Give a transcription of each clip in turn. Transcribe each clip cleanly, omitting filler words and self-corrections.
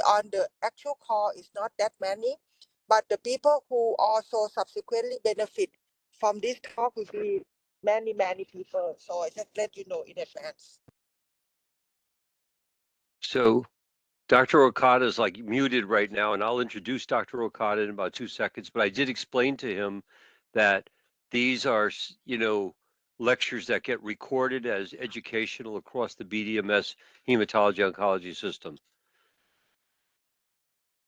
on the actual call is not that many, but the people who also subsequently benefit from this talk will be many, many people. So I just let you know in advance. So Dr. Okada is like muted right now, and I'll introduce Dr. Okada in about 2 seconds, but I did explain to him that these are, lectures that get recorded as educational across the BDMS hematology oncology system.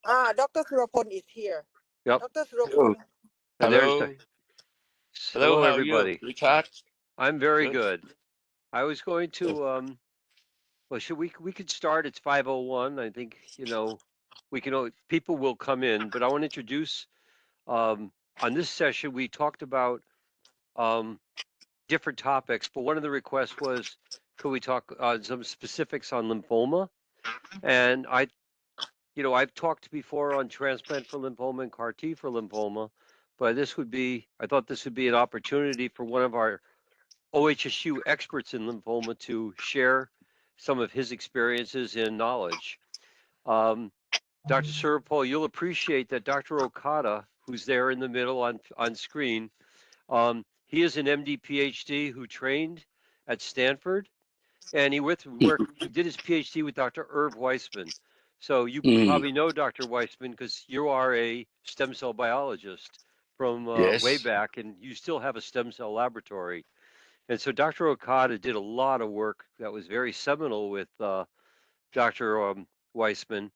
Dr. Surapon is here. Yep. Dr. Surapon. And Hello. Hello, How everybody. are you, Richard? I'm very good. I was going to, well, we could start. It's 5:01. I think, we can, people will come in, but I want to introduce, on this session, we talked about different topics, but one of the requests was, could we talk some specifics on lymphoma? And I've talked before on transplant for lymphoma and CAR T for lymphoma, but I thought this would be an opportunity for one of our OHSU experts in lymphoma to share some of his experiences and knowledge. Dr. Surapol, you'll appreciate that Dr. Okada, who's there in the middle on screen, he is an MD PhD who trained at Stanford, and he did his PhD with Dr. Irv Weissman. So you probably know Dr. Weissman because you are a stem cell biologist from way back, and you still have a stem cell laboratory. And so Dr. Okada did a lot of work that was very seminal with Dr. Weissman.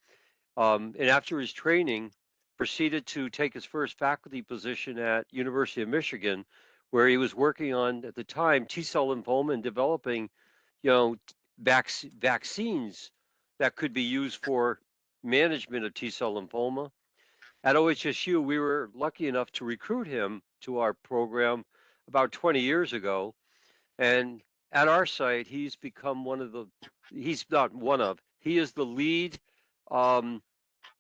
And after his training, proceeded to take his first faculty position at University of Michigan, where he was working on, at the time, T-cell lymphoma and developing, vaccines that could be used for management of T-cell lymphoma. At OHSU, we were lucky enough to recruit him to our program about 20 years ago. And at our site, he is the lead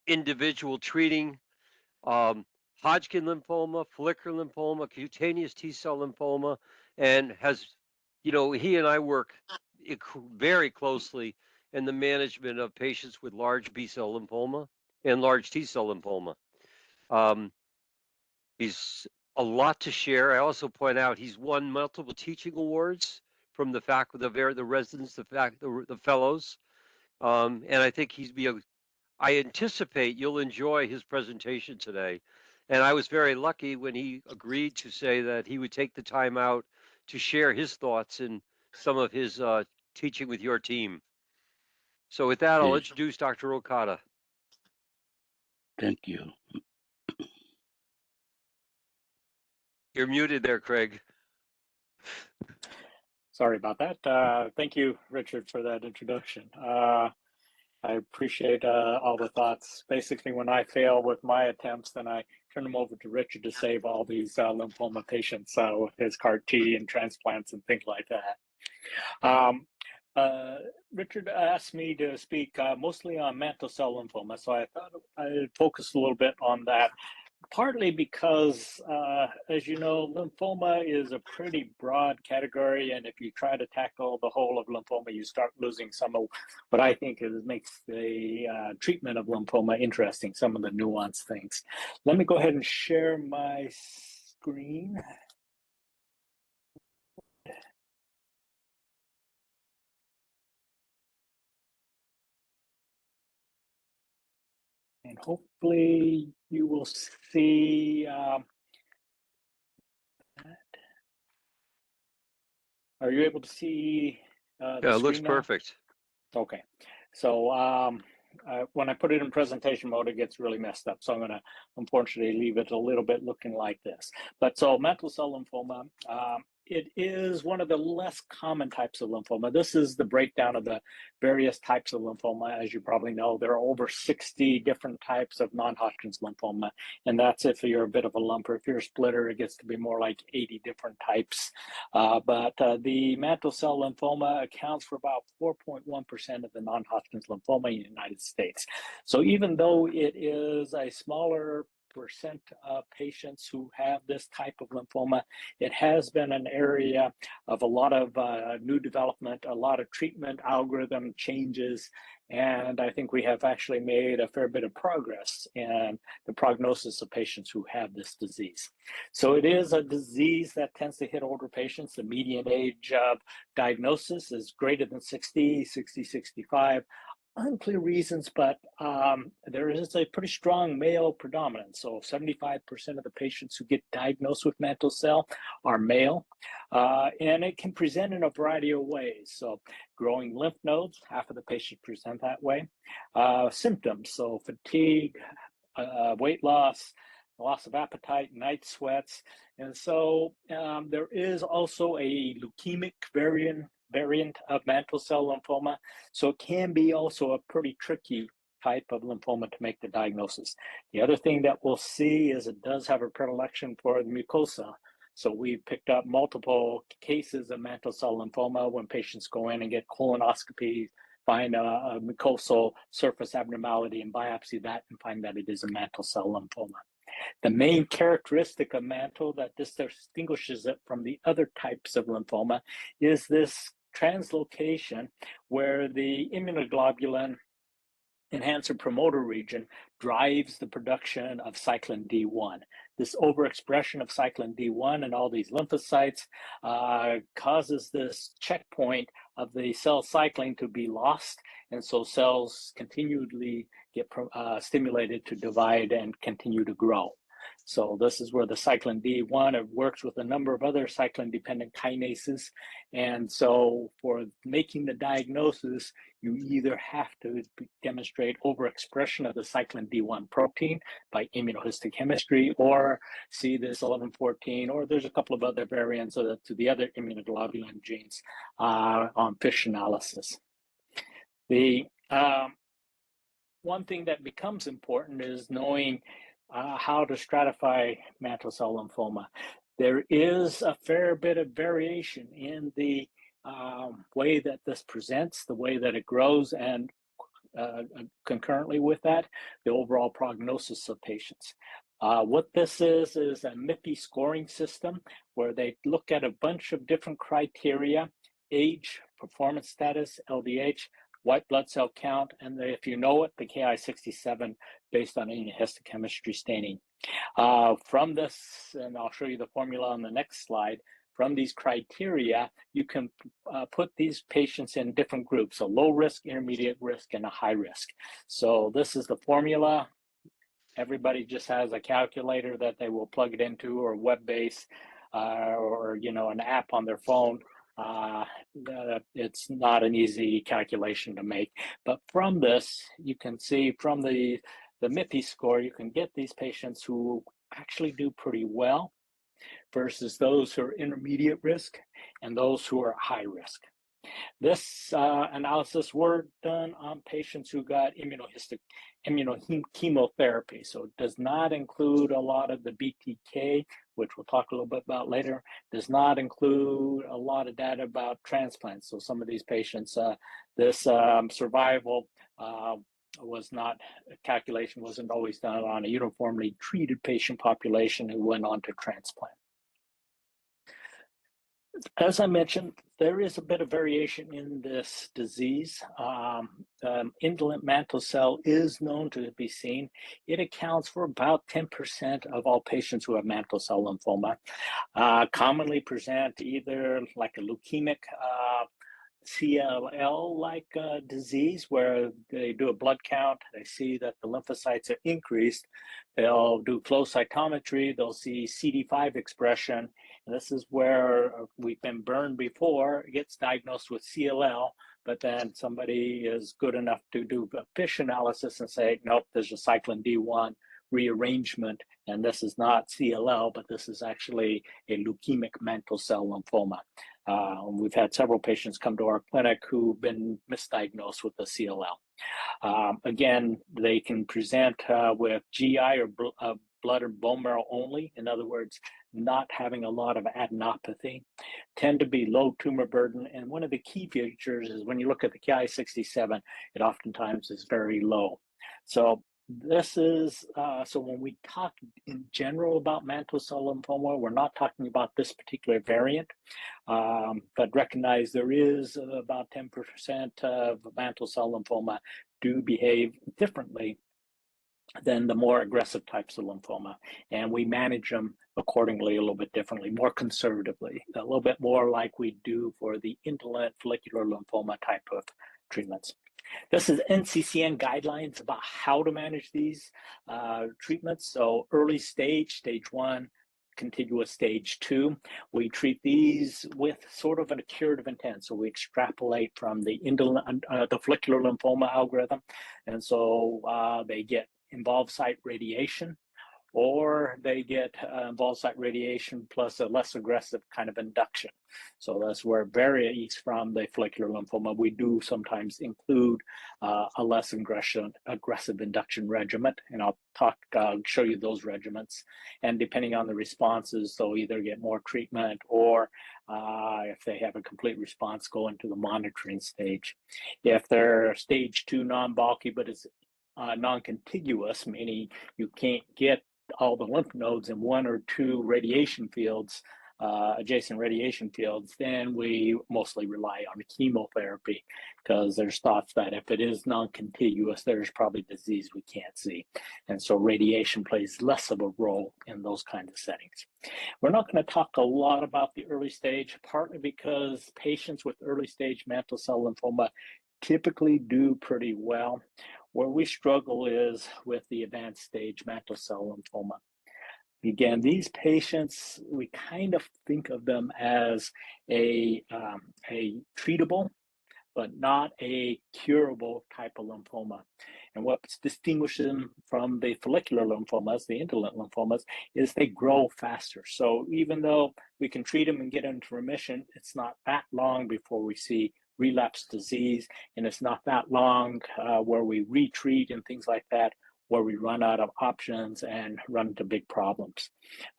individual treating Hodgkin lymphoma, follicular lymphoma, cutaneous T-cell lymphoma, and he and I work very closely in the management of patients with large B-cell lymphoma and large T-cell lymphoma. He's a lot to share. I also point out he's won multiple teaching awards from the faculty, the residents, the fellows, and I think I anticipate you'll enjoy his presentation today. And I was very lucky when he agreed to say that he would take the time out to share his thoughts and some of his teaching with your team. So with that, I'll introduce Dr. Okada. Thank you. You're muted there, Craig. Sorry about that. Thank you, Richard, for that introduction. I appreciate all the thoughts. Basically, when I fail with my attempts, then I turn them over to Richard to save all these lymphoma patients with his CAR T and transplants and things like that. Richard asked me to speak mostly on mantle cell lymphoma, so I thought I'd focus a little bit on that. Partly because, as you know, lymphoma is a pretty broad category, and if you try to tackle the whole of lymphoma, you start losing some of what I think makes the treatment of lymphoma interesting, some of the nuanced things. Let me go ahead and share my screen. And hopefully you will see that. Are you able to see the Yeah, it looks screen now? perfect. Okay. So when I put it in presentation mode, it gets really messed up. So I'm going to, unfortunately, leave it a little bit looking like this. But so mantle cell lymphoma, it is one of the less common types of lymphoma. This is the breakdown of the various types of lymphoma. As you probably know, there are over 60 different types of non-Hodgkin's lymphoma. And that's if you're a bit of a lumper. If you're a splitter, it gets to be more like 80 different types. But the mantle cell lymphoma accounts for about 4.1% of the non-Hodgkin's lymphoma in the United States. So even though it is a smaller of patients who have this type of lymphoma. It has been an area of a lot of new development, a lot of treatment algorithm changes, and I think we have actually made a fair bit of progress in the prognosis of patients who have this disease. So it is a disease that tends to hit older patients. The median age of diagnosis is greater than 60, 65. Unclear reasons, but there is a pretty strong male predominance. So 75% of the patients who get diagnosed with mantle cell are male, and it can present in a variety of ways. So growing lymph nodes, half of the patients present that way. Symptoms, so fatigue, weight loss, loss of appetite, night sweats. And so there is also a leukemic variant of mantle cell lymphoma. So it can be also a pretty tricky type of lymphoma to make the diagnosis. The other thing that we'll see is it does have a predilection for the mucosa. So we picked up multiple cases of mantle cell lymphoma when patients go in and get colonoscopy, find a mucosal surface abnormality and biopsy that and find that it is a mantle cell lymphoma. The main characteristic of mantle that distinguishes it from the other types of lymphoma is this translocation where the immunoglobulin enhancer promoter region drives the production of cyclin D1. This overexpression of cyclin D1 in all these lymphocytes causes this checkpoint of the cell cycling to be lost, and so cells continually get stimulated to divide and continue to grow. So this is where the cyclin D1 works with a number of other cyclin-dependent kinases. And so for making the diagnosis, you either have to demonstrate overexpression of the cyclin D1 protein by immunohistochemistry, or see this 1114, or there's a couple of other variants of the other immunoglobulin genes on FISH analysis. The one thing that becomes important is knowing how to stratify mantle cell lymphoma. There is a fair bit of variation in the way that this presents, the way that it grows, and concurrently with that, the overall prognosis of patients. What this is a MIPI scoring system where they look at a bunch of different criteria: age, performance status, LDH, white blood cell count, and if you know it, the Ki-67 based on immunohistochemistry staining. From this, and I'll show you the formula on the next slide, from these criteria, you can put these patients in different groups, a low risk, intermediate risk, and a high risk. So this is the formula. Everybody just has a calculator that they will plug it into, or web-based, or an app on their phone. It's not an easy calculation to make, but from this, you can see from the MIPI score, you can get these patients who actually do pretty well versus those who are intermediate risk and those who are high risk. This analysis were done on patients who got immunochemotherapy, so it does not include a lot of the BTK, which we'll talk a little bit about later. Does not include a lot of data about transplants. So some of these patients, this survival was not, calculation wasn't always done on a uniformly treated patient population who went on to transplant. As I mentioned, there is a bit of variation in this disease. Indolent mantle cell is known to be seen. It accounts for about 10% of all patients who have mantle cell lymphoma. Commonly present either like a leukemic CLL-like disease, where they do a blood count, they see that the lymphocytes are increased, they'll do flow cytometry, they'll see CD5 expression, and this is where we've been burned before. It gets diagnosed with CLL, but then somebody is good enough to do a FISH analysis and say, nope, there's a cyclin D1 rearrangement, and this is not CLL, but this is actually a leukemic mantle cell lymphoma. We've had several patients come to our clinic who've been misdiagnosed with the CLL. Again, they can present with GI or blood or bone marrow only. In other words, not having a lot of adenopathy, tend to be low tumor burden. And one of the key features is when you look at the Ki-67, it oftentimes is very low. So This is, so when we talk in general about mantle cell lymphoma, we're not talking about this particular variant, but recognize there is about 10% of mantle cell lymphoma do behave differently than the more aggressive types of lymphoma. And we manage them accordingly a little bit differently, more conservatively, a little bit more like we do for the indolent follicular lymphoma type of treatments. This is NCCN guidelines about how to manage these treatments. So early stage, stage 1, contiguous stage 2. We treat these with sort of a curative intent. So we extrapolate from the indolent, the follicular lymphoma algorithm. And so they get involved site radiation, or they get involved site radiation plus a less aggressive kind of induction. So that's where it varies from the follicular lymphoma. We do sometimes include a less aggressive induction regimen, and I'll show you those regimens. And depending on the responses, they'll either get more treatment, or if they have a complete response, go into the monitoring stage. If they're stage 2 non-bulky, but it's non-contiguous, meaning you can't get all the lymph nodes in 1 or 2 radiation fields, adjacent radiation fields, then we mostly rely on chemotherapy, because there's thoughts that if it is non-contiguous, there's probably disease we can't see. And so radiation plays less of a role in those kinds of settings. We're not going to talk a lot about the early stage, partly because patients with early stage mantle cell lymphoma typically do pretty well. Where we struggle is with the advanced stage mantle cell lymphoma. Again, these patients, we kind of think of them as a treatable, but not a curable type of lymphoma. And what distinguishes them from the follicular lymphomas, the indolent lymphomas, is they grow faster. So even though we can treat them and get into remission, it's not that long before we see relapse disease, and it's not that long where we retreat and things like that, where we run out of options and run into big problems.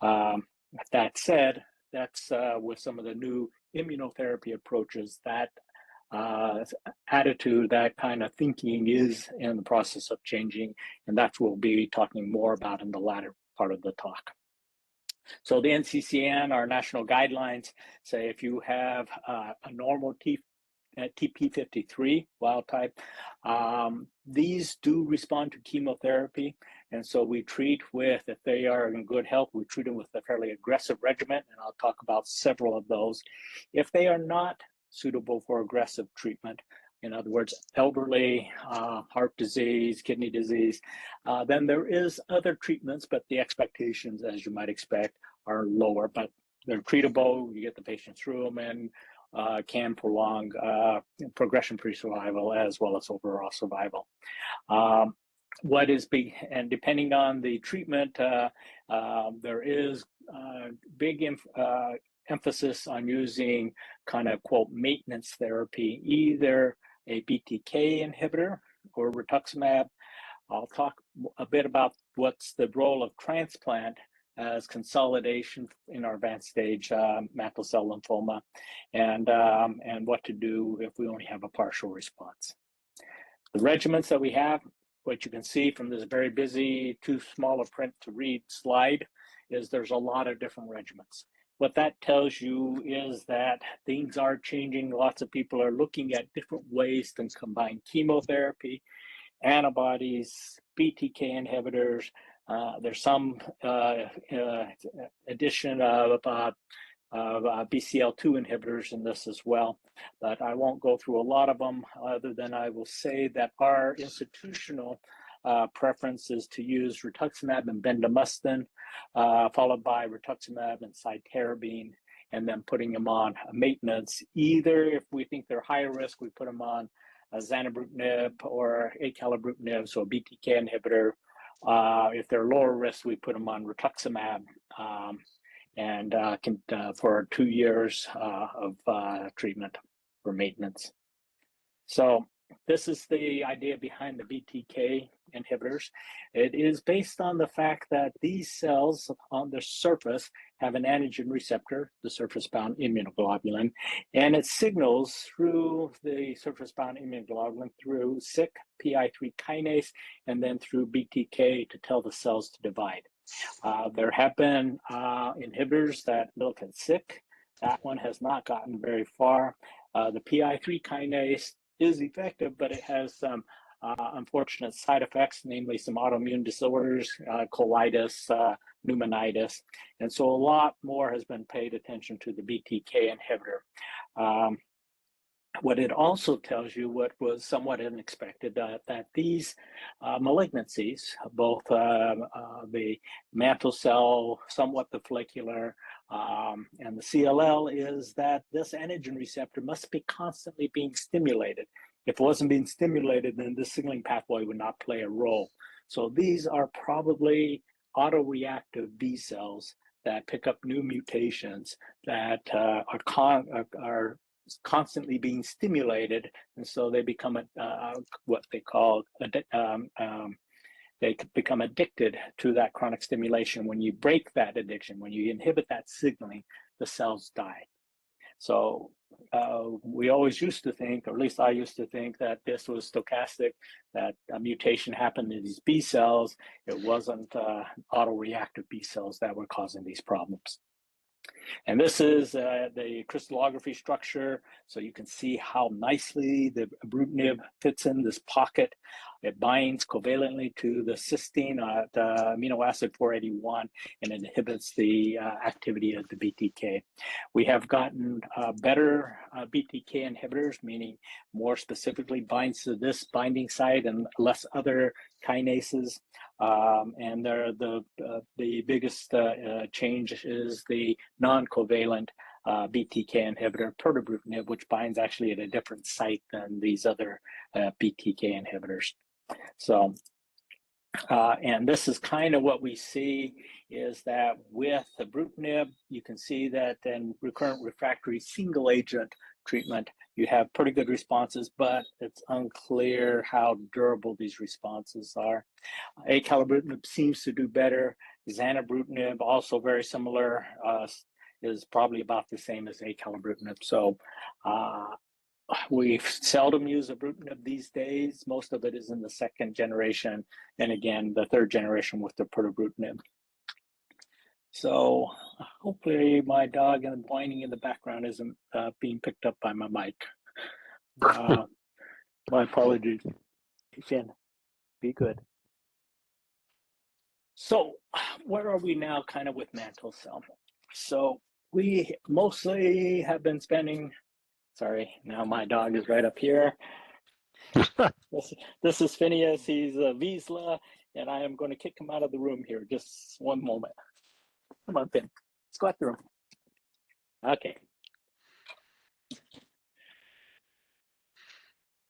That said, that's with some of the new immunotherapy approaches, that attitude, that kind of thinking is in the process of changing, and that's what we'll be talking more about in the latter part of the talk. So the NCCN, our national guidelines, say if you have a normal TP53 wild type, these do respond to chemotherapy, and so we treat with, if they are in good health, we treat them with a fairly aggressive regimen, and I'll talk about several of those. If they are not suitable for aggressive treatment, in other words, elderly, heart disease, kidney disease, then there is other treatments, but the expectations, as you might expect, are lower, but they're treatable. You get the patient through them, and can prolong progression-free survival as well as overall survival. What is big, and depending on the treatment, there is big emphasis on using kind of, quote, maintenance therapy, either a BTK inhibitor or rituximab. I'll talk a bit about what's the role of transplant as consolidation in our advanced stage mantle cell lymphoma, and what to do if we only have a partial response. The regimens that we have, what you can see from this very busy, too small a print to read slide, is there's a lot of different regimens. What that tells you is that things are changing. Lots of people are looking at different ways to combine chemotherapy, antibodies, BTK inhibitors. There's some addition of BCL2 inhibitors in this as well, but I won't go through a lot of them, other than I will say that our institutional preference is to use rituximab and bendamustine, followed by rituximab and cytarabine, and then putting them on maintenance. Either if we think they're higher risk, we put them on zanubrutinib or acalabrutinib, so a BTK inhibitor. If they're lower risk, we put them on rituximab and for 2 years of treatment for maintenance. So this is the idea behind the BTK inhibitors. It is based on the fact that these cells on the surface have an antigen receptor, the surface-bound immunoglobulin, and it signals through the surface-bound immunoglobulin through Syk, PI3 kinase, and then through BTK to tell the cells to divide. There have been inhibitors that look at Syk. That one has not gotten very far. The PI3 kinase is effective, but it has some unfortunate side effects, namely some autoimmune disorders, colitis, pneumonitis. And so a lot more has been paid attention to the BTK inhibitor. What it also tells you, what was somewhat unexpected, that these malignancies, both the mantle cell, somewhat the follicular, and the CLL, is that this antigen receptor must be constantly being stimulated. If it wasn't being stimulated, then the signaling pathway would not play a role. So these are probably autoreactive B cells that pick up new mutations that are constantly being stimulated, and so they become what they call they become addicted to that chronic stimulation. When you break that addiction, when you inhibit that signaling, the cells die. So we always used to think, or at least I used to think, that this was stochastic, that a mutation happened in these B cells. It wasn't autoreactive B cells that were causing these problems. And this is the crystallography structure, so you can see how nicely the ibrutinib fits in this pocket. It binds covalently to the cysteine at amino acid 481 and inhibits the activity of the BTK. We have gotten better BTK inhibitors, meaning more specifically binds to this binding site and less other kinases. And the biggest change is the non-covalent BTK inhibitor, pirtobrutinib, which binds actually at a different site than these other BTK inhibitors. So, and this is kind of what we see, is that with the ibrutinib, you can see that in recurrent refractory single agent treatment, you have pretty good responses, but it's unclear how durable these responses are. Acalabrutinib seems to do better. Zanubrutinib, also very similar, is probably about the same as acalabrutinib. So we seldom use ibrutinib these days. Most of it is in the second generation, and again, the third generation with the pirtobrutinib. So hopefully my dog and whining in the background isn't being picked up by my mic. My apologies. Finn, be good. So where are we now kind of with mantle cell? So we mostly have been spending, sorry, now my dog is right up here. This is Phineas, he's a Wiesla, and I am going to kick him out of the room here. Just one moment. Come on, Finn, let's go out the room. Okay.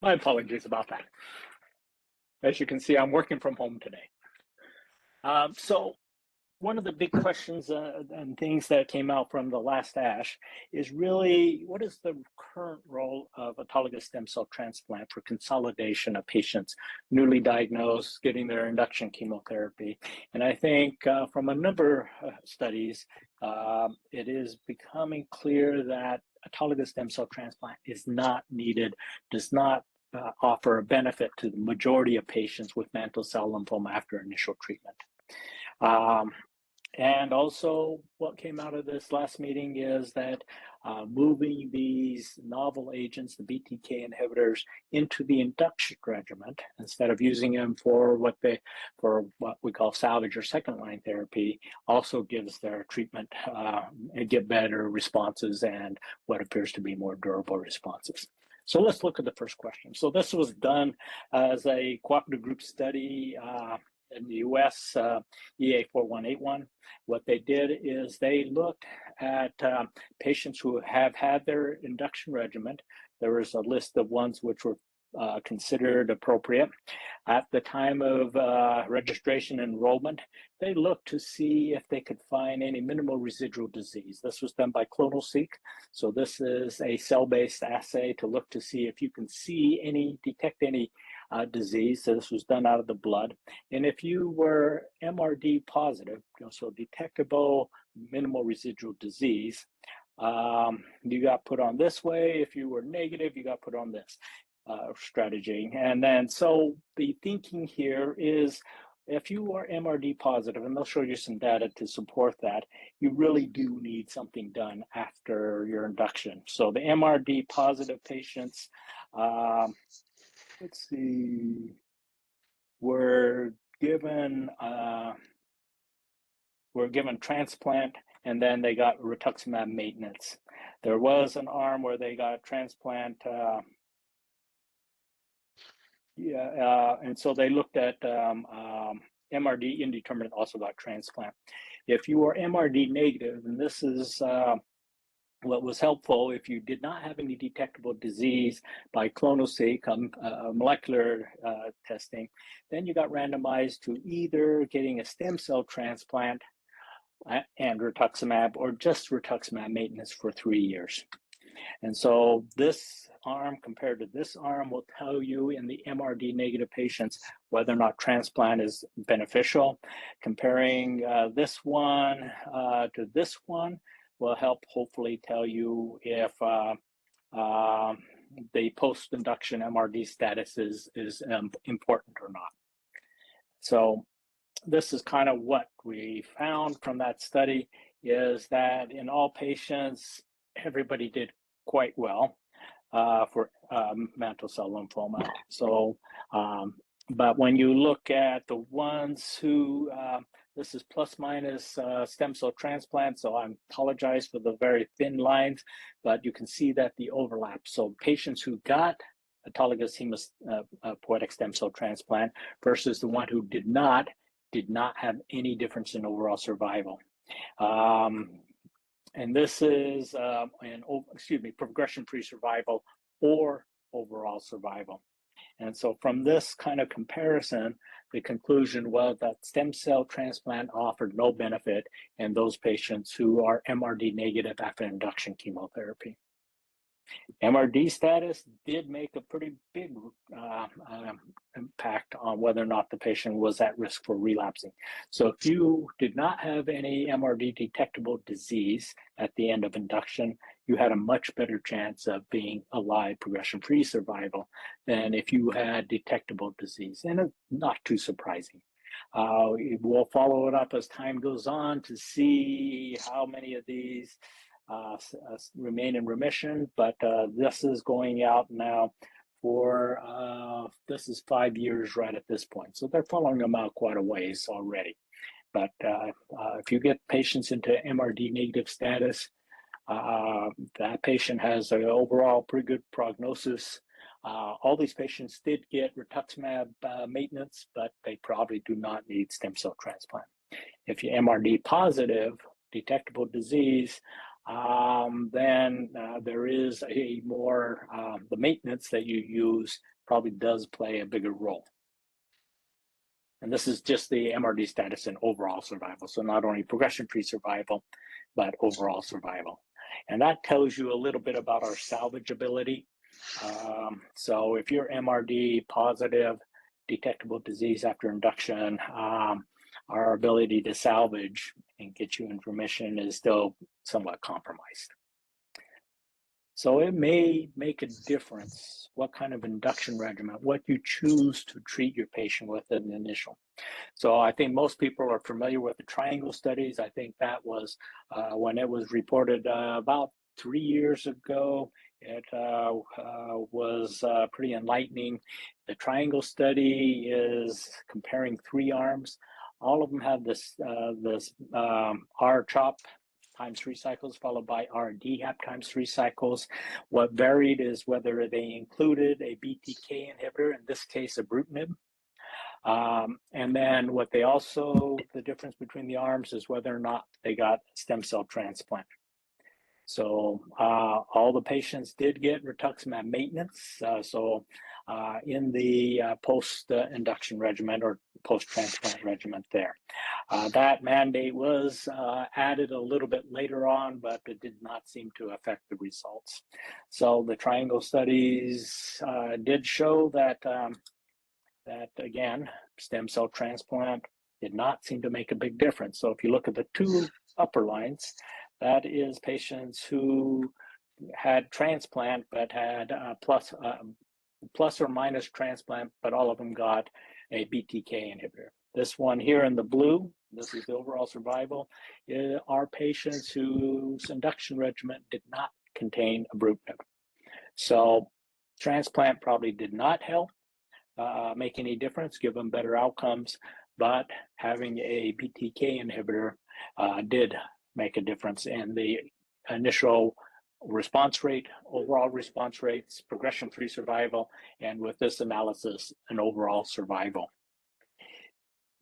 My apologies about that. As you can see, I'm working from home today. So one of the big questions and things that came out from the last ASH is really, what is the current role of autologous stem cell transplant for consolidation of patients newly diagnosed, getting their induction chemotherapy? And I think from a number of studies, it is becoming clear that autologous stem cell transplant is not needed, does not offer a benefit to the majority of patients with mantle cell lymphoma after initial treatment. And also what came out of this last meeting is that moving these novel agents, the BTK inhibitors, into the induction regimen instead of using them for what we call salvage or second line therapy also gives their treatment get better responses and what appears to be more durable responses. So let's look at the first question. So this was done as a cooperative group study in the US, EA 4181. What they did is they looked at patients who have had their induction regimen. There was a list of ones which were considered appropriate. At the time of registration enrollment, they looked to see if they could find any minimal residual disease. This was done by clonoSEQ. So this is a cell-based assay to look to see if you can see detect any disease. So this was done out of the blood. And if you were MRD positive, so detectable minimal residual disease, you got put on this way. If you were negative, you got put on this strategy. And then, so the thinking here is, if you are MRD positive, and they'll show you some data to support that, you really do need something done after your induction. So the MRD positive patients, let's see, were given transplant, and then they got rituximab maintenance. There was an arm where they got transplant. And so they looked at MRD indeterminate, also got transplant. If you were MRD negative, and this is what was helpful, if you did not have any detectable disease by clonoSEQ molecular testing, then you got randomized to either getting a stem cell transplant and rituximab, or just rituximab maintenance for 3 years. And so this arm compared to this arm will tell you in the MRD negative patients whether or not transplant is beneficial. Comparing this one to this one will help hopefully tell you if the post-induction MRD status is important or not. So this is kind of what we found from that study, is that in all patients, everybody did quite well for mantle cell lymphoma. So, but when you look at the ones who, this is plus minus stem cell transplant, so I apologize for the very thin lines, but you can see that the overlap. So patients who got autologous hematopoietic stem cell transplant versus the one who did not have any difference in overall survival. And this is progression-free survival or overall survival. And so from this kind of comparison, the conclusion was that stem cell transplant offered no benefit in those patients who are MRD negative after induction chemotherapy. MRD status did make a pretty big impact on whether or not the patient was at risk for relapsing. So if you did not have any MRD detectable disease at the end of induction, you had a much better chance of being alive, progression-free survival, than if you had detectable disease. And it's not too surprising. We'll follow it up as time goes on to see how many of these remain in remission, but this is going out now for, this is 5 years right at this point. So they're following them out quite a ways already. But if you get patients into MRD negative status, that patient has an overall pretty good prognosis. All these patients did get rituximab maintenance, but they probably do not need stem cell transplant. If you're MRD positive, detectable disease, then there is a more, the maintenance that you use probably does play a bigger role. And this is just the MRD status and overall survival. So not only progression-free survival, but overall survival. And that tells you a little bit about our salvageability. So if you're MRD positive, detectable disease after induction, our ability to salvage and get you in remission is still somewhat compromised. So it may make a difference what kind of induction regimen, what you choose to treat your patient with in the initial. So I think most people are familiar with the triangle studies. I think that was when it was reported about 3 years ago. It was pretty enlightening. The triangle study is comparing 3 arms. All of them have this R-CHOP times 3 cycles, followed by R-DHAP times 3 cycles. What varied is whether they included a BTK inhibitor, in this case, ibrutinib. And then what they also, the difference between the arms is whether or not they got stem cell transplant. So all the patients did get rituximab maintenance. In the post-induction regimen or post-transplant regimen there. That mandate was added a little bit later on, but it did not seem to affect the results. So the triangle studies did show that that, again, stem cell transplant did not seem to make a big difference. So if you look at the two upper lines, that is patients who had transplant but had plus or minus transplant, but all of them got a BTK inhibitor. This one here in the blue, this is the overall survival, are patients whose induction regimen did not contain ibrutinib. So transplant probably did not help make any difference, give them better outcomes, but having a BTK inhibitor did make a difference in the initial response rate, overall response rates, progression-free survival, and with this analysis, an overall survival.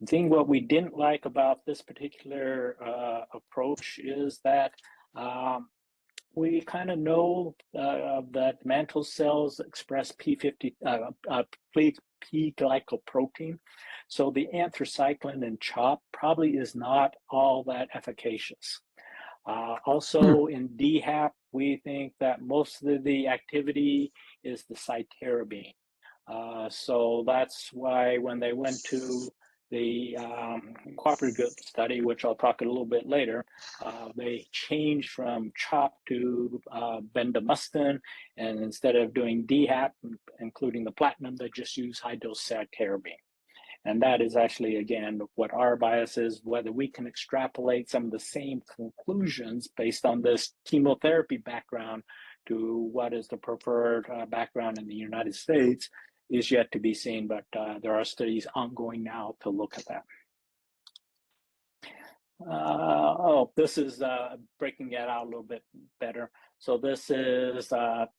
The thing what we didn't like about this particular approach is that we kind of know that mantle cells express P-glycoprotein, so the anthracycline in CHOP probably is not all that efficacious. Also in DHAP, we think that most of the activity is the cytarabine. So that's why when they went to the cooperative study, which I'll talk a little bit later, they changed from CHOP to bendamustine, and instead of doing DHAP, including the platinum, they just use high-dose cytarabine. And that is actually, again, what our bias is, whether we can extrapolate some of the same conclusions based on this chemotherapy background to what is the preferred background in the United States is yet to be seen, but there are studies ongoing now to look at that. This is breaking that out a little bit better. So this is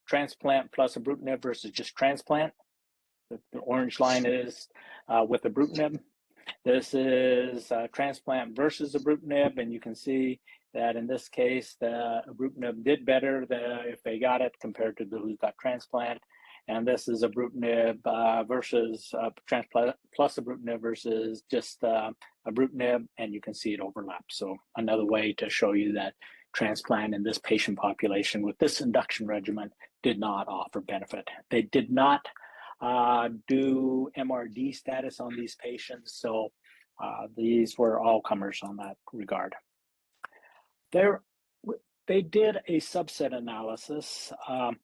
transplant plus ibrutinib versus just transplant. The orange line is with ibrutinib. This is transplant versus ibrutinib, and you can see that in this case, the ibrutinib did better if they got it compared to those who got transplant. And this is ibrutinib versus transplant plus ibrutinib versus just ibrutinib, and you can see it overlaps. So another way to show you that transplant in this patient population with this induction regimen did not offer benefit. They did not do MRD status on these patients, so these were all comers on that regard. They did a subset analysis, and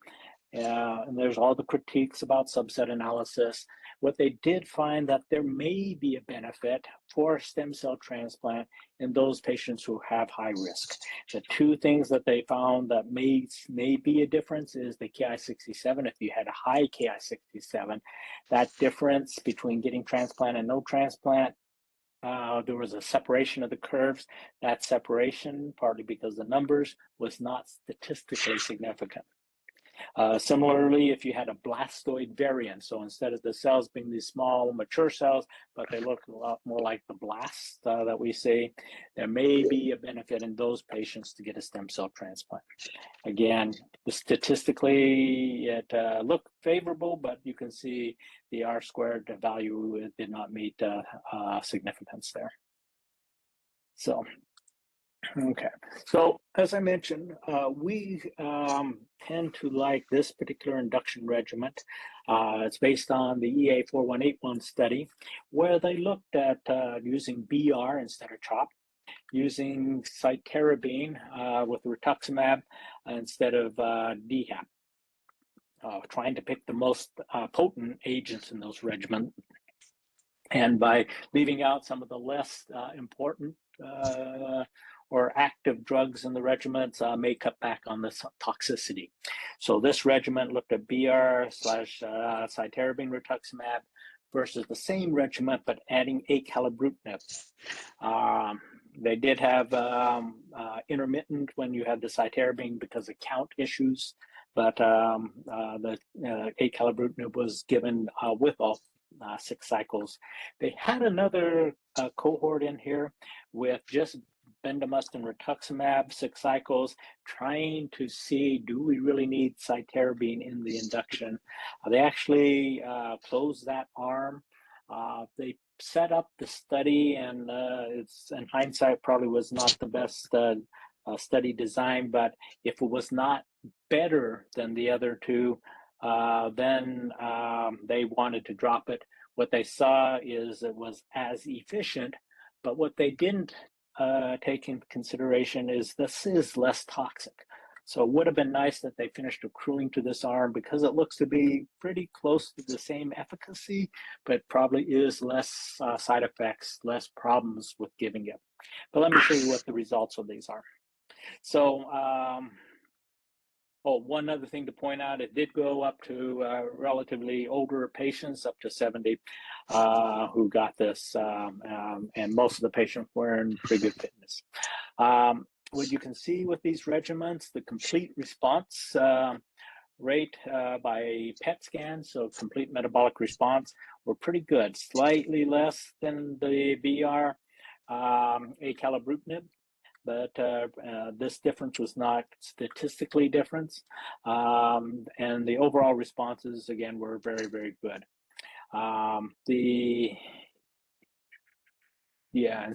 there's all the critiques about subset analysis. What they did find that there may be a benefit for stem cell transplant in those patients who have high risk. The two things that they found that may be a difference is the Ki-67. If you had a high Ki-67, that difference between getting transplant and no transplant, there was a separation of the curves. That separation, partly because the numbers, was not statistically significant. Similarly, if you had a blastoid variant, so instead of the cells being these small mature cells, but they look a lot more like the blasts that we see, there may be a benefit in those patients to get a stem cell transplant. Again, statistically, it looked favorable, but you can see the R-squared value did not meet significance there. So. Okay, so as I mentioned, we tend to like this particular induction regimen. It's based on the EA4181 study, where they looked at using BR instead of CHOP, using cytarabine with rituximab instead of DHAP, trying to pick the most potent agents in those regimens. And by leaving out some of the less important or active drugs in the regimens may cut back on this toxicity. So this regimen looked at BR/cytarabine rituximab versus the same regimen, but adding acalabrutinib. They did have intermittent when you had the cytarabine because of count issues, but the acalabrutinib was given with all 6 cycles. They had another cohort in here with just bendamustine rituximab 6 cycles, trying to see, do we really need cytarabine in the induction? They actually closed that arm. They set up the study, and it's in hindsight probably was not the best study design, but if it was not better than the other two, then they wanted to drop it. what they saw is it was as efficient, but what they didn't take into consideration is this is less toxic. So it would have been nice that they finished accruing to this arm because it looks to be pretty close to the same efficacy, but probably is less side effects, less problems with giving it. But let me show you what the results of these are. So, one other thing to point out, it did go up to relatively older patients, up to 70, who got this, and most of the patients were in pretty good fitness. What you can see with these regimens, the complete response rate by PET scan, so complete metabolic response, were pretty good, slightly less than the BR acalabrutinib, but this difference was not statistically different, and the overall responses again were very, very good. And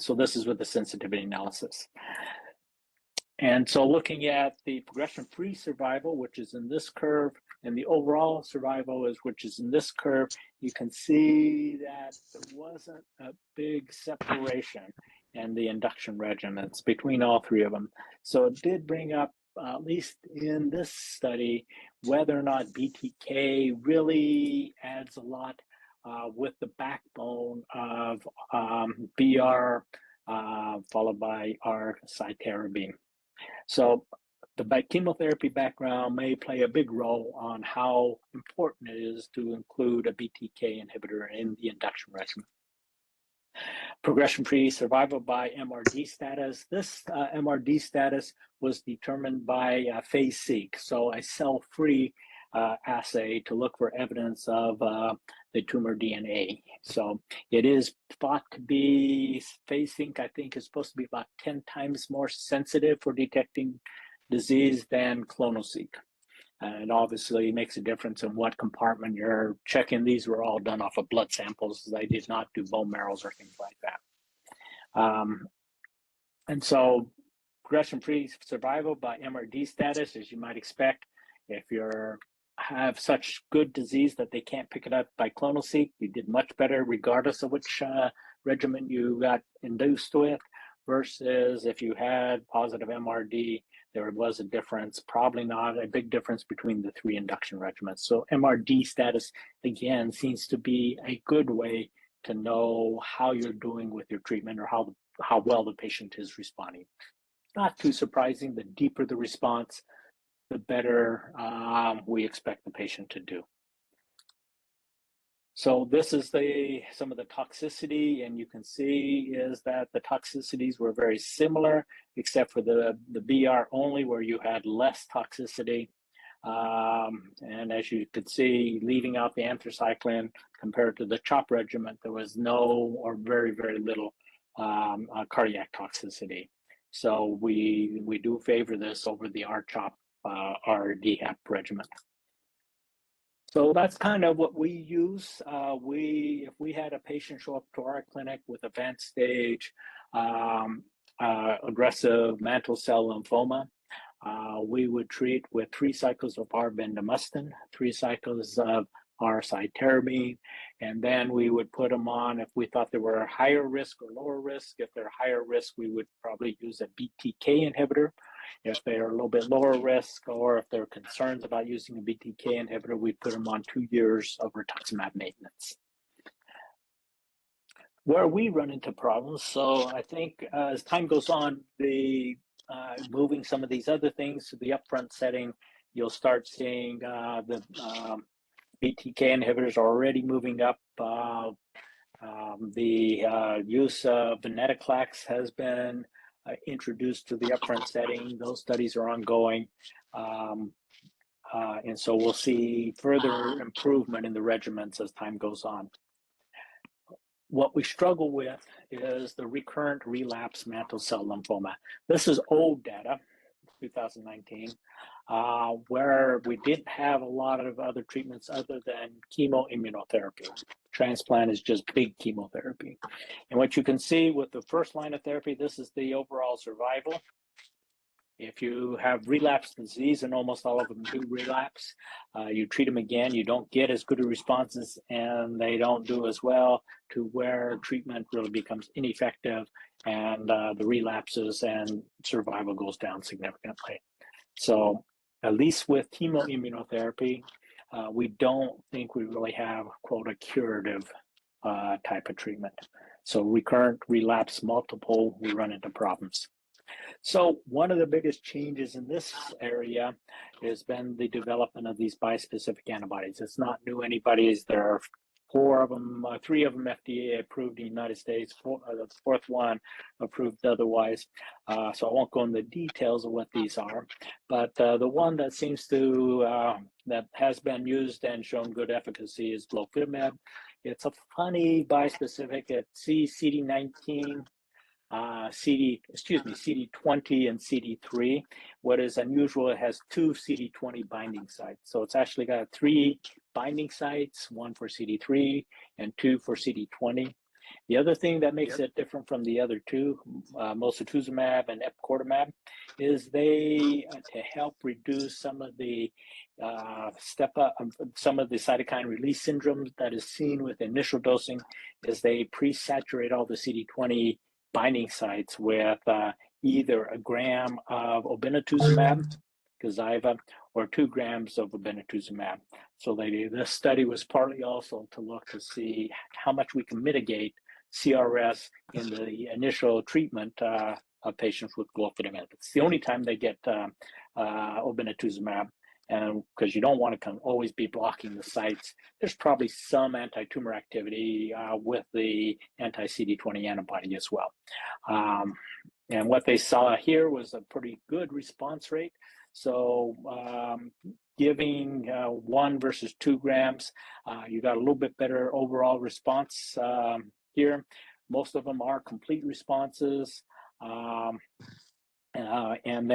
so this is with the sensitivity analysis. And so looking at the progression-free survival, which is in this curve, and the overall survival which is in this curve, you can see that there wasn't a big separation in the induction regimens between all three of them. So it did bring up, at least in this study, whether or not BTK really adds a lot with the backbone of BR followed by our cytarabine. So the chemotherapy background may play a big role on how important it is to include a BTK inhibitor in the induction regimen. Progression-free survival by MRD status. This MRD status was determined by phase-seq, so a cell-free assay to look for evidence of the tumor DNA. So it is thought to be, phase-seq I think is supposed to be about 10 times more sensitive for detecting disease than clonoSEQ. And obviously makes a difference in what compartment you're checking. These were all done off of blood samples. I did not do bone marrows or things like that. And so progression-free survival by MRD status, as you might expect, if you have such good disease that they can't pick it up by clonoSEQ, you did much better regardless of which regimen you got induced with, versus if you had positive MRD, there was a difference, probably not a big difference between the three induction regimens. So MRD status, again, seems to be a good way to know how you're doing with your treatment or how well the patient is responding. Not too surprising, the deeper the response, the better we expect the patient to do. So this is some of the toxicity, and you can see is that the toxicities were very similar, except for the BR only, where you had less toxicity. And as you could see, leaving out the anthracycline compared to the CHOP regimen, there was no or very, very little cardiac toxicity. So we do favor this over the R-CHOP, R-DHAP regimen. So that's kind of what we use. If we had a patient show up to our clinic with advanced stage aggressive mantle cell lymphoma, we would treat with 3 cycles of bendamustine, 3 cycles of our cytarabine, and then we would put them on if we thought they were higher risk or lower risk. If they're higher risk, we would probably use a BTK inhibitor. If they're a little bit lower risk, or if they're concerned about using a BTK inhibitor, we put them on 2 years of rituximab maintenance. Where we run into problems, so I think as time goes on, moving some of these other things to the upfront setting, you'll start seeing the BTK inhibitors are already moving up. The use of venetoclax has been introduced to the upfront setting. Those studies are ongoing. And so we'll see further improvement in the regimens as time goes on. What we struggle with is the recurrent relapse mantle cell lymphoma. This is old data, 2019, where we didn't have a lot of other treatments other than chemoimmunotherapy. Transplant is just big chemotherapy. And what you can see with the first line of therapy, this is the overall survival. If you have relapsed disease, and almost all of them do relapse, you treat them again, you don't get as good a responses, and they don't do as well, to where treatment really becomes ineffective, and the relapses and survival goes down significantly. So at least with chemoimmunotherapy, we don't think we really have, quote, a curative type of treatment. So recurrent, relapse, multiple, we run into problems. So one of the biggest changes in this area has been the development of these bispecific antibodies. It's not new antibodies. There are 4 of them, 3 of them FDA approved in the United States, the 4th one approved otherwise. So I won't go into the details of what these are, but the one that seems to, that has been used and shown good efficacy is glofitamab. It's a funny bispecific. It sees CD19, CD20 and CD3. What is unusual, it has 2 CD20 binding sites. So it's actually got 3 binding sites, 1 for CD3 and 2 for CD20. The other thing that makes it different from the other 2, mosunetuzumab and epcoritamab, is they, to help reduce some of the some of the cytokine release syndrome that is seen with initial dosing, is they pre-saturate all the CD20 binding sites with either a gram of obinutuzumab, Gazyva, or 2 grams of obinutuzumab. So this study was partly also to look to see how much we can mitigate CRS in the initial treatment of patients with glofitamab. It's the only time they get obinutuzumab, and because you don't want to always be blocking the sites. There's probably some anti-tumor activity with the anti-CD20 antibody as well. And what they saw here was a pretty good response rate. So giving 1 versus 2 grams, you got a little bit better overall response here. Most of them are complete responses. And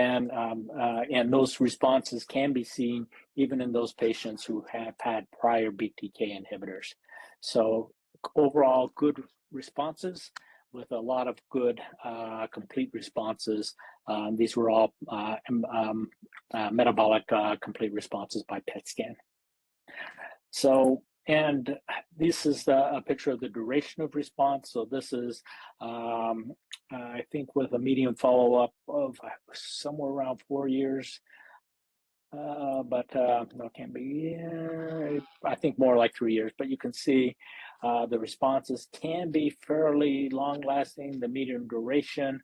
those responses can be seen even in those patients who have had prior BTK inhibitors. So overall, good responses with a lot of good complete responses. These were all metabolic complete responses by PET scan. So, and this is a picture of the duration of response. So this is, I think, with a median follow-up of somewhere around 4 years. But no, it can't be, I think more like 3 years, but you can see the responses can be fairly long lasting. The median duration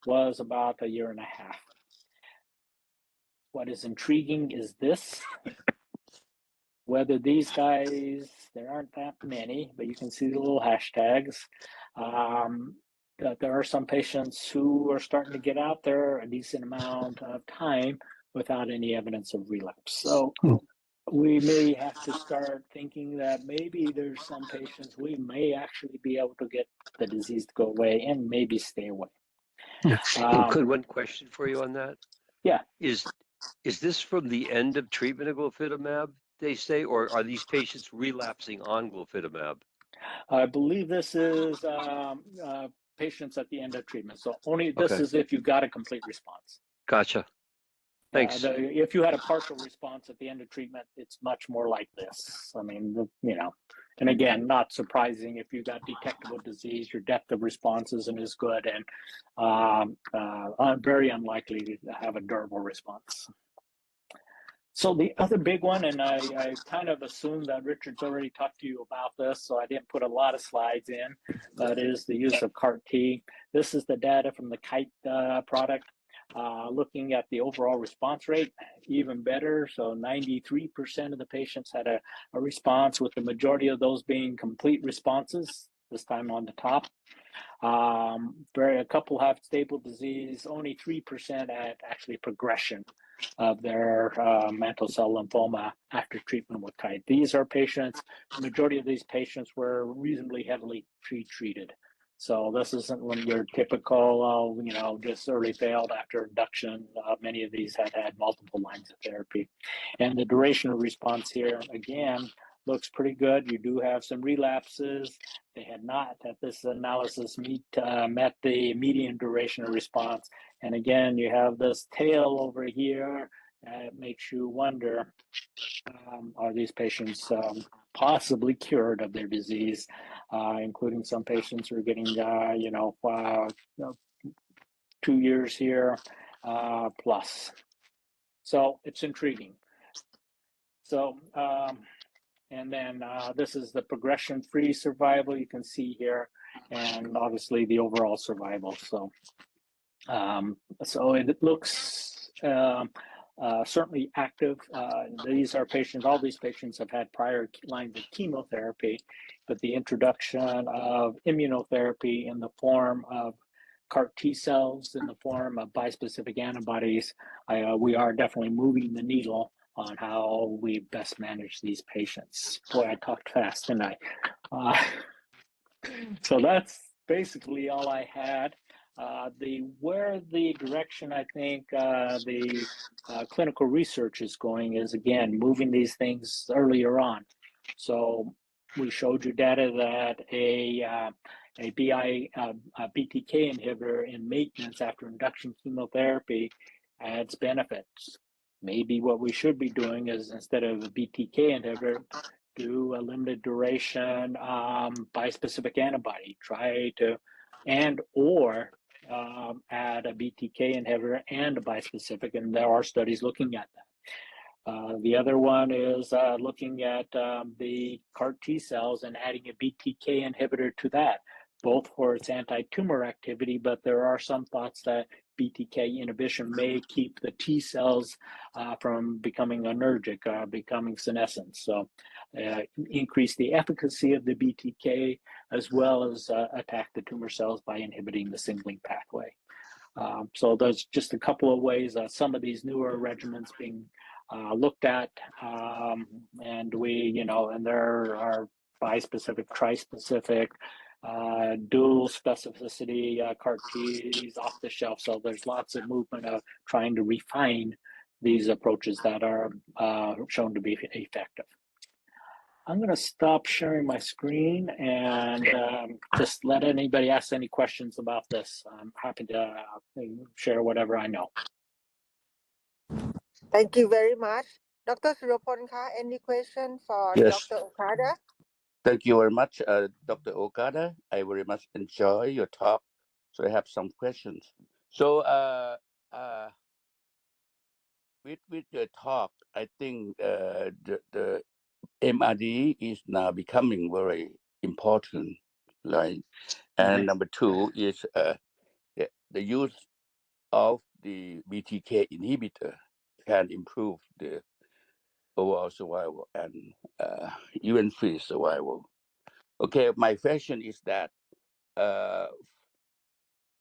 was about 1.5 years. What is intriguing is this, whether these guys, there aren't that many, but you can see the little hashtags. That there are some patients who are starting to get out there a decent amount of time without any evidence of relapse. So we may have to start thinking that maybe there's some patients we may actually be able to get the disease to go away and maybe stay away. Could one question for you on that? Yeah. Is this from the end of treatment of glofitamab, they say, or are these patients relapsing on glofitamab? I believe this is patients at the end of treatment. So only this is if you got a complete response. Gotcha. Thanks. If you had a partial response at the end of treatment, it's much more like this. I mean, you know, and again, not surprising if you got detectable disease, your depth of response isn't as good, and very unlikely to have a durable response. So the other big one, and I kind of assumed that Richard's already talked to you about this, so I didn't put a lot of slides in, but is the use of CAR-T. This is the data from the KITE product. Looking at the overall response rate, even better. So 93% of the patients had a response, with the majority of those being complete responses, this time on the top. A couple have stable disease, only 3% had actually progression of their mantle cell lymphoma after treatment with KITE. These are patients, the majority of these patients were reasonably heavily treated. So this isn't when your typical, you know, just early failed after induction. Many of these had multiple lines of therapy. And the duration of response here, again, looks pretty good. You do have some relapses. They had not at this analysis met the median duration of response. And again, you have this tail over here. It makes you wonder, are these patients possibly cured of their disease, including some patients who are getting, 2 years here plus. So it's intriguing. So, and then this is the progression-free survival you can see here, and obviously the overall survival. So, so it looks certainly active. These are patients, all these patients have had prior lines of chemotherapy, but the introduction of immunotherapy in the form of CAR T cells, in the form of bispecific antibodies, we are definitely moving the needle on how we best manage these patients. Boy, I talked fast, didn't I? So that's basically all I had. Where the direction I think the clinical research is going is, again, moving these things earlier on. So we showed you data that a BTK inhibitor in maintenance after induction chemotherapy adds benefits. Maybe what we should be doing is, instead of a BTK inhibitor, do a limited duration bispecific antibody, try to, or add a BTK inhibitor and a bispecific, and there are studies looking at that. The other one is looking at the CAR T cells and adding a BTK inhibitor to that, both for its anti-tumor activity, but there are some thoughts that BTK inhibition may keep the T cells from becoming anergic, becoming senescent. So increase the efficacy of the BTK, as well as attack the tumor cells by inhibiting the signaling pathway. So there's just a couple of ways some of these newer regimens being looked at, and and there are bispecific, trispecific, dual specificity CAR Ts off the shelf. So there's lots of movement of trying to refine these approaches that are shown to be effective. I'm going to stop sharing my screen and just let anybody ask any questions about this. I'm happy to share whatever I know. Thank you very much. Dr. Suroponka, any question for Yes. Dr. Okada? Thank you very much, Dr. Okada. I very much enjoy your talk. So I have some questions. So with your talk, I think the MRD is now becoming very important, right? And number two is the use of the BTK inhibitor can improve the overall survival and event-free survival. Okay, my question is that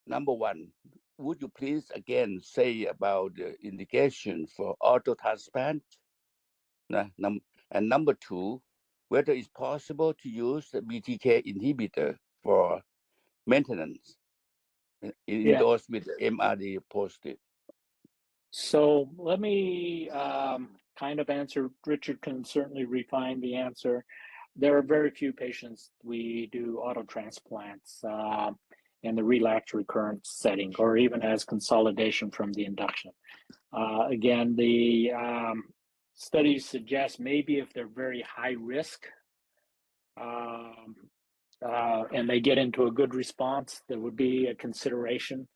number one, would you please again say about the indication for auto transplant? And number two, whether it's possible to use the BTK inhibitor for maintenance in those with MRD positive. So let me kind of answer. Richard can certainly refine the answer. There are very few patients we do auto transplants in the relapse recurrence setting, or even as consolidation from the induction. Again, the studies suggest maybe if they're very high risk and they get into a good response, there would be a consideration.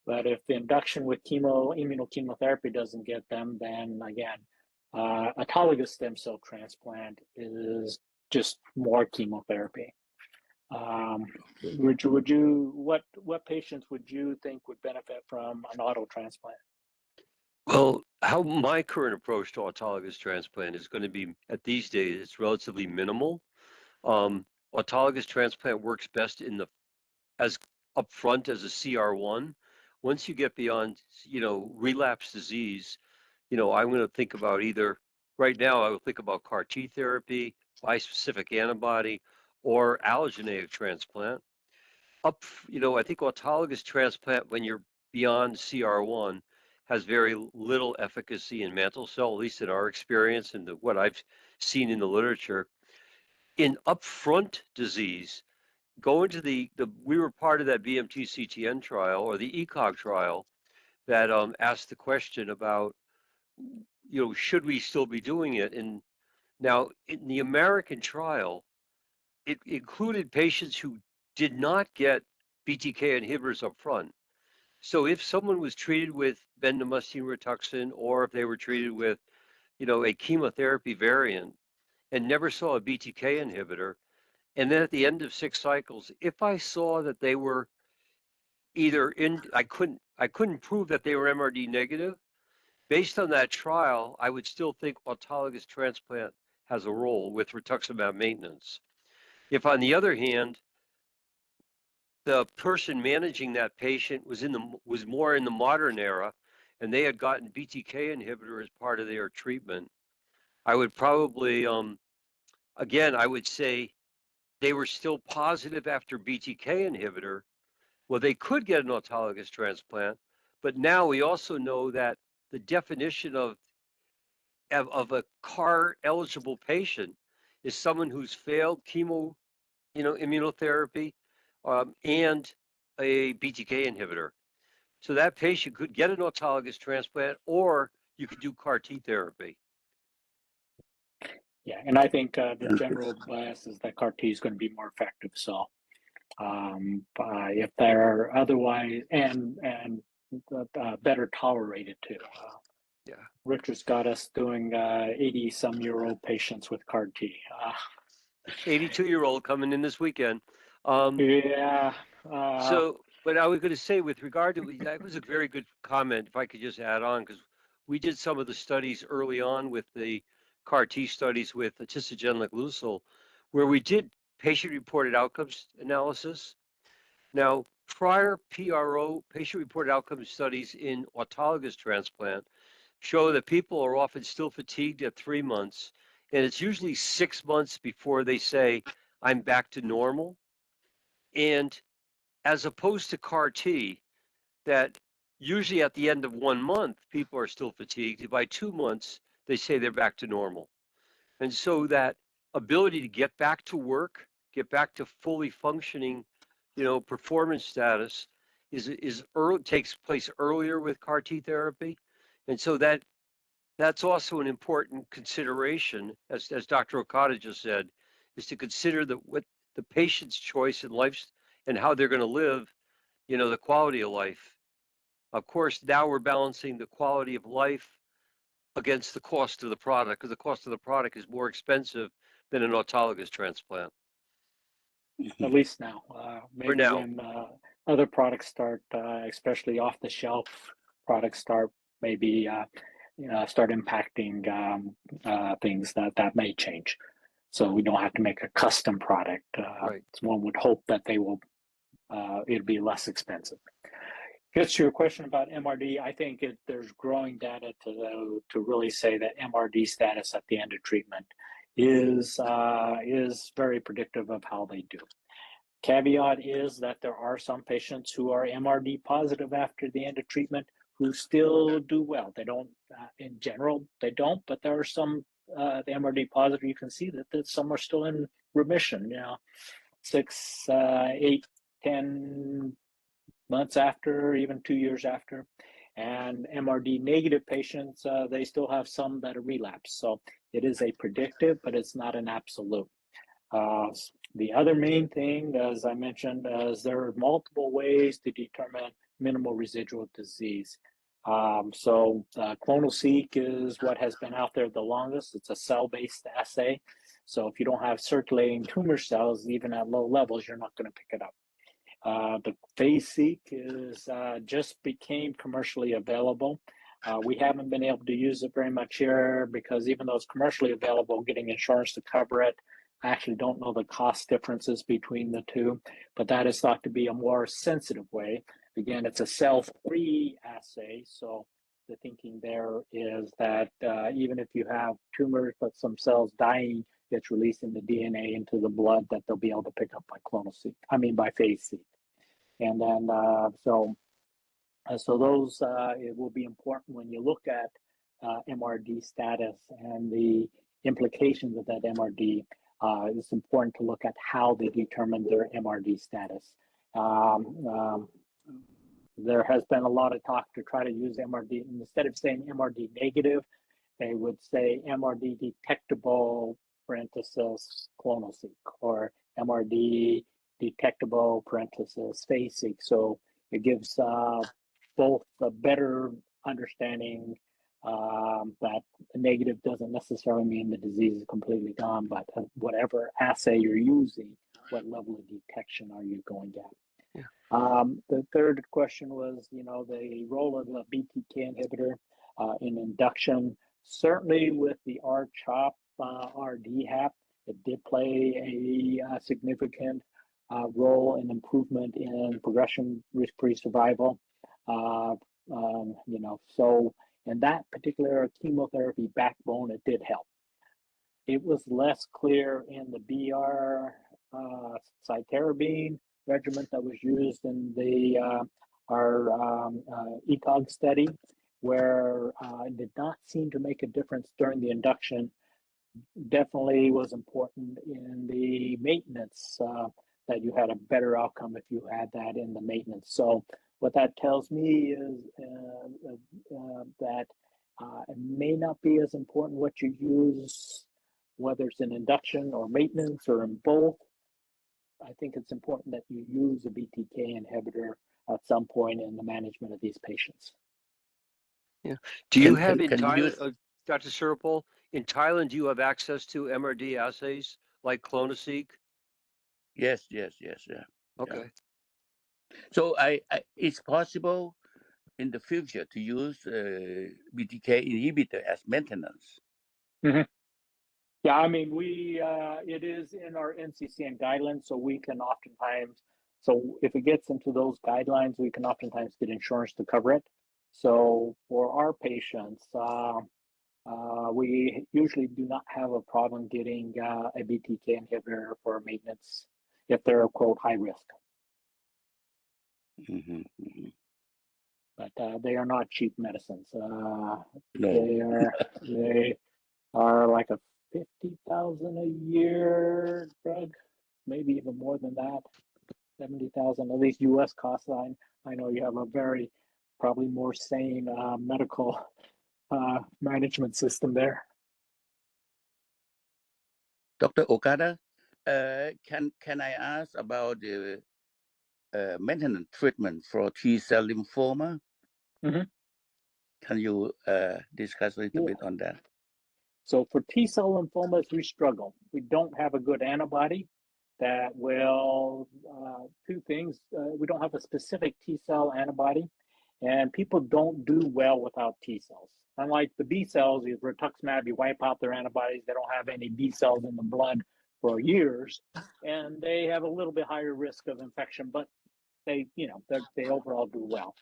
But if the induction with immunochemotherapy doesn't get them, then again, autologous stem cell transplant is just more chemotherapy. Richard, what patients would you think would benefit from an auto transplant? Well, how my current approach to autologous transplant is going to be at these days, it's relatively minimal. Autologous transplant works best as upfront as a CR1. Once you get beyond, relapse disease, I'm going to think about right now, I will think about CAR T therapy, bispecific antibody, or allogeneic transplant. I think autologous transplant, when you're beyond CR1, has very little efficacy in mantle cell, at least in our experience and what I've seen in the literature. in upfront disease, go into we were part of that BMT CTN trial or the ECOG trial that asked the question about, should we still be doing it? And now in the American trial, it included patients who did not get BTK inhibitors up front. So if someone was treated with bendamustine Rituxan, or if they were treated with, a chemotherapy variant and never saw a BTK inhibitor, and then at the end of 6 cycles, if I saw that they were I couldn't prove that they were MRD negative. Based on that trial, I would still think autologous transplant has a role with rituximab maintenance. If, on the other hand, the person managing that patient was more in the modern era, and they had gotten BTK inhibitor as part of their treatment, I would probably, again, I would say they were still positive after BTK inhibitor. Well, they could get an autologous transplant, but now we also know that the definition of a CAR eligible patient is someone who's failed chemo, immunotherapy, and a BTK inhibitor. So that patient could get an autologous transplant, or you could do CAR T therapy. Yeah, and I think the general bias is that CAR T is going to be more effective. So if they're otherwise and better tolerated too. Yeah. Richard's got us doing 80-some-year-old patients with CAR T. 82-year-old coming in this weekend. Yeah. But I was going to say, with regard to that, was a very good comment. If I could just add on, because we did some of the studies early on with the CAR T studies with tisagenlecleucel, Lucil, where we did patient-reported outcomes analysis. Now, prior PRO, patient-reported outcomes studies in autologous transplant, show that people are often still fatigued at 3 months, and it's usually 6 months before they say, I'm back to normal. And as opposed to CAR T, that usually at the end of 1 month, people are still fatigued. By 2 months, they say they're back to normal. And so that ability to get back to work, get back to fully functioning, performance status takes place earlier with CAR T therapy. And so that's also an important consideration, as Dr. Okada just said, is to consider what the patient's choice in life and how they're going to live, the quality of life. Of course, now we're balancing the quality of life against the cost of the product, because the cost of the product is more expensive than an autologous transplant. At least now. Maybe now. when other products start, especially off-the-shelf products start, maybe start impacting things that may change. So we don't have to make a custom product. Right. One would hope that they will. It'll be less expensive. Gets to your question about MRD. I think there's growing data to really say that MRD status at the end of treatment is very predictive of how they do. Caveat is that there are some patients who are MRD positive after the end of treatment who still do well. They don't, in general, they don't, but there are some, the MRD positive, you can see that some are still in remission, 6, 8, 10 months after, even 2 years after. And MRD negative patients, they still have some that are relapsed. So it is a predictive, but it's not an absolute. The other main thing, as I mentioned, is there are multiple ways to determine minimal residual disease. Clonal-seq is what has been out there the longest. It's a cell-based assay. So if you don't have circulating tumor cells, even at low levels, you're not going to pick it up. The phase-seq is just became commercially available. We haven't been able to use it very much here because even though it's commercially available, getting insurance to cover it, I actually don't know the cost differences between the two, but that is thought to be a more sensitive way. Again, it's a cell-free assay, so the thinking there is that even if you have tumors but some cells dying, it's releasing the DNA into the blood that they'll be able to pick up by phase-seq. And then, so those, it will be important when you look at MRD status and the implications of that MRD. it's important to look at how they determine their MRD status. There has been a lot of talk to try to use MRD, instead of saying MRD negative, they would say MRD detectable parenthesis clonoSEQ, or MRD detectable parenthesis phase-seq. So it gives both a better understanding that negative doesn't necessarily mean the disease is completely gone, but whatever assay you're using, what level of detection are you going at? The third question was, the role of the BTK inhibitor in induction. Certainly with the R-CHOP, RDHAP, it did play a significant role in improvement in progression risk-free survival. So in that particular chemotherapy backbone, it did help. It was less clear in the BR cytarabine regimen that was used in the our ECOG study, where it did not seem to make a difference during the induction. Definitely was important in the maintenance, that you had a better outcome if you had that in the maintenance. So what that tells me is that it may not be as important what you use, whether it's in induction or maintenance or in both. I think it's important that you use a BTK inhibitor at some point in the management of these patients. Yeah. Do you have can in you use Thailand, Dr. Sirpal, in Thailand, do you have access to MRD assays like clonoSEQ? yes, yeah. Okay. So it's possible in the future to use BTK inhibitor as maintenance. Yeah, I mean, it is in our NCCN guidelines, so we can oftentimes, so if it gets into those guidelines, we can oftentimes get insurance to cover it. So for our patients, we usually do not have a problem getting a BTK inhibitor for maintenance if they're, quote, high risk. But they are not cheap medicines. No. They are like a 50,000 a year drug, maybe even more than that, 70,000. At least U.S. costs. I know you have a very probably more sane medical management system there. Dr. Okada, can I ask about the maintenance treatment for T-cell lymphoma? Can you discuss a little bit on that? So for T-cell lymphomas, we struggle. We don't have a good antibody that will, two things. We don't have a specific T-cell antibody, and people don't do well without T-cells. Unlike the B-cells, you rituximab, you wipe out their antibodies, they don't have any B-cells in the blood for years, and they have a little bit higher risk of infection, but they overall do well.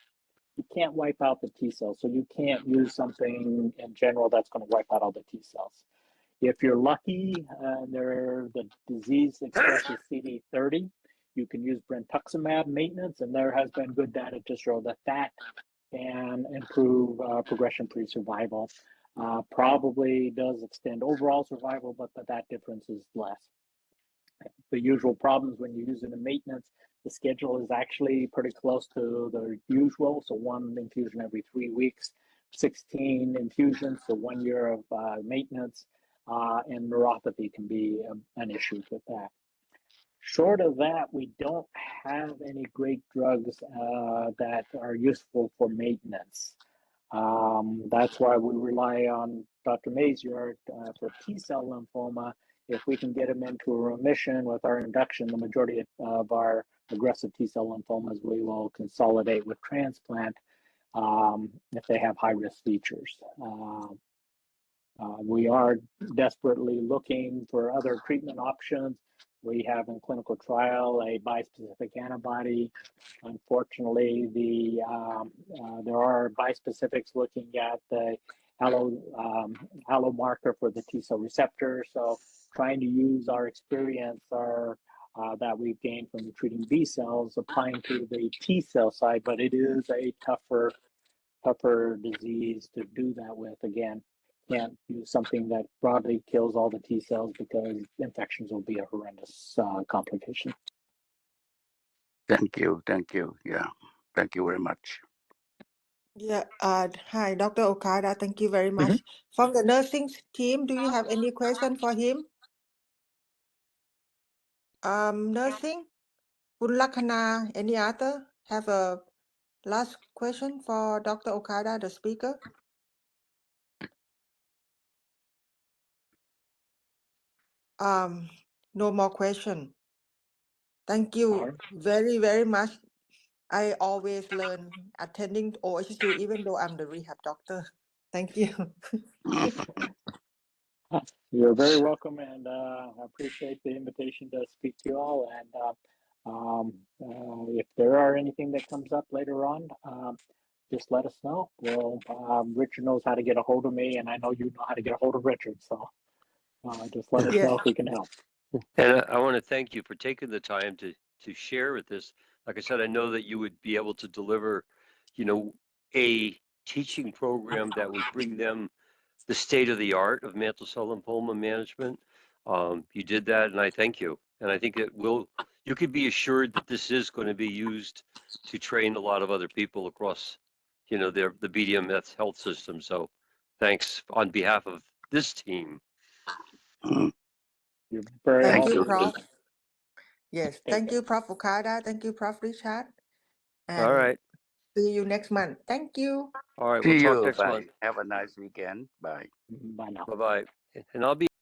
You can't wipe out the T cells, so you can't use something in general that's going to wipe out all the T cells. If you're lucky, the disease expresses CD30, you can use brentuximab maintenance, and there has been good data to show that that can improve progression-free survival. Probably does extend overall survival, but that difference is less. The usual problems when you use it in maintenance, the schedule is actually pretty close to the usual. So 1 infusion every 3 weeks, 16 infusions, so 1 year of maintenance, and neuropathy can be an issue with that. Short of that, we don't have any great drugs that are useful for maintenance. That's why we rely on Dr. Mazier for T-cell lymphoma. If we can get them into a remission with our induction, the majority of our aggressive T-cell lymphomas, we will consolidate with transplant if they have high-risk features. We are desperately looking for other treatment options. We have in clinical trial a bispecific antibody. Unfortunately, there are bispecifics looking at the allo marker for the T-cell receptor. So trying to use our experience that we've gained from treating B cells, applying to the T-cell side, but it is a tougher disease to do that with. Again, can't use something that broadly kills all the T cells because infections will be a horrendous complication. Thank you. Yeah, thank you very much. Yeah. Hi, Dr. Okada. Thank you very much. From the nursing team, do you have any question for him? Nursing, Kunlakana, any other have a last question for Dr. Okada, the speaker? No more question. Thank you very, very much. I always learn attending OHSU, even though I'm the rehab doctor. Thank you. You're very welcome, and I appreciate the invitation to speak to you all. And if there are anything that comes up later on, just let us know. Well, Richard knows how to get a hold of me, and I know you know how to get a hold of Richard. So just let us Yes. know if we can help. And I want to thank you for taking the time to share with this. Like I said, I know that you would be able to deliver, a teaching program that would bring them the state of the art of mantle cell lymphoma management. You did that, and I thank you. And I think you could be assured that this is going to be used to train a lot of other people across, the BDMS health system. So thanks on behalf of this team. You're very Thank Thank you, you. Prof. Yes. Take Thank care. you, Prof. Okada. Thank you, Prof. Richard. All And right. see you next month. Thank you. All right. We'll See talk you. next Bye. month. Have a nice weekend. Bye. Bye now. Bye-bye. And I'll be